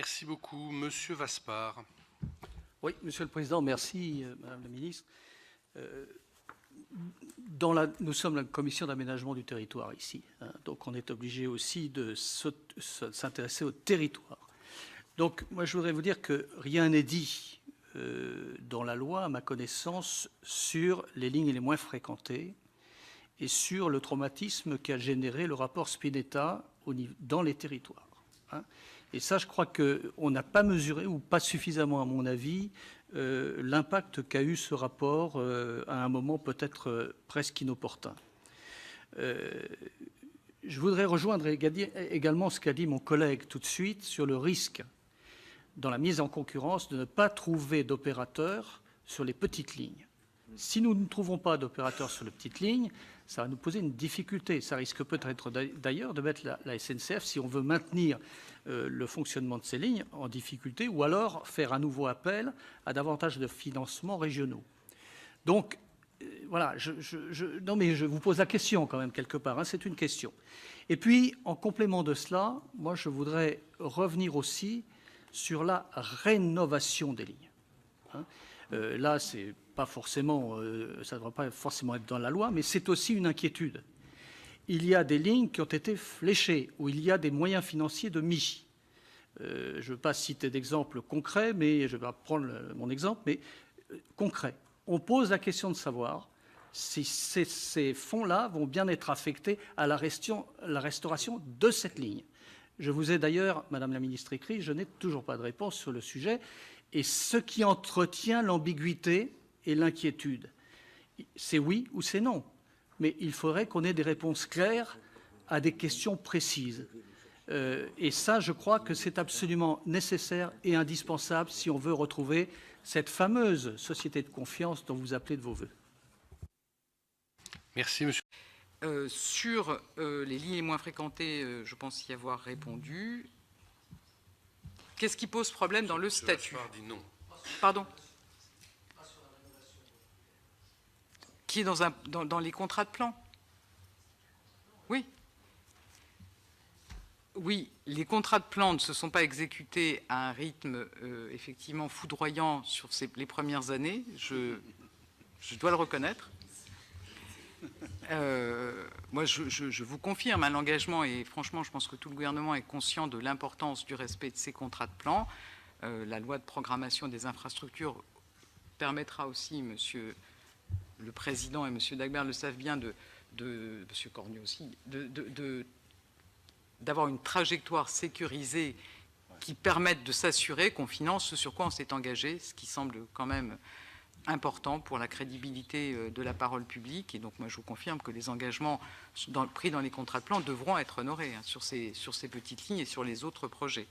Merci beaucoup. Monsieur Vaspart. Oui, Monsieur le Président, merci, Madame la Ministre. Nous sommes la Commission d'aménagement du territoire ici, hein, donc on est obligé aussi de s'intéresser au territoire. Donc moi je voudrais vous dire que rien n'est dit dans la loi, à ma connaissance, sur les lignes les moins fréquentées et sur le traumatisme qu'a généré le rapport Spinetta dans les territoires. Hein. Et ça, je crois qu'on n'a pas mesuré, ou pas suffisamment à mon avis, l'impact qu'a eu ce rapport à un moment peut-être presque inopportun. Je voudrais rejoindre également ce qu'a dit mon collègue tout de suite sur le risque dans la mise en concurrence de ne pas trouver d'opérateurs sur les petites lignes. Si nous ne trouvons pas d'opérateurs sur les petites lignes, ça va nous poser une difficulté. Ça risque peut-être d'ailleurs de mettre la SNCF, si on veut maintenir le fonctionnement de ces lignes, en difficulté, ou alors faire à nouveau appel à davantage de financements régionaux. Donc, voilà, non mais je vous pose la question quand même quelque part, hein, c'est une question. Et puis, en complément de cela, moi je voudrais revenir aussi sur la rénovation des lignes. Hein. Là, c'est pas forcément, ça ne devrait pas forcément être dans la loi, mais c'est aussi une inquiétude. Il y a des lignes qui ont été fléchées, où il y a des moyens financiers de mis. Je ne veux pas citer d'exemples concrets, mais je vais prendre mon exemple, mais concret. On pose la question de savoir si ces fonds-là vont bien être affectés à la restauration de cette ligne. Je vous ai d'ailleurs, Madame la Ministre, écrit, je n'ai toujours pas de réponse sur le sujet. Et ce qui entretient l'ambiguïté et l'inquiétude, c'est oui ou c'est non. Mais il faudrait qu'on ait des réponses claires à des questions précises. Et ça, je crois que c'est absolument nécessaire et indispensable si on veut retrouver cette fameuse société de confiance dont vous appelez de vos voeux. Merci, monsieur. Sur les lignes les moins fréquentées, je pense y avoir répondu. Qu'est-ce qui pose problème dans le statut? Dit non. Pardon? Qui est dans les contrats de plan? Oui. Oui, les contrats de plan ne se sont pas exécutés à un rythme effectivement foudroyant sur les premières années, je dois le reconnaître. Moi, je vous confirme l'engagement et franchement, je pense que tout le gouvernement est conscient de l'importance du respect de ces contrats de plan. La loi de programmation des infrastructures permettra aussi, Monsieur le Président et Monsieur Dagbert le savent bien, Monsieur Cornu aussi, d'avoir une trajectoire sécurisée qui permette de s'assurer qu'on finance ce sur quoi on s'est engagé, ce qui semble quand même important pour la crédibilité de la parole publique. Et donc, moi, je vous confirme que les engagements pris dans les contrats de plan devront être honorés, hein, sur ces petites lignes et sur les autres projets.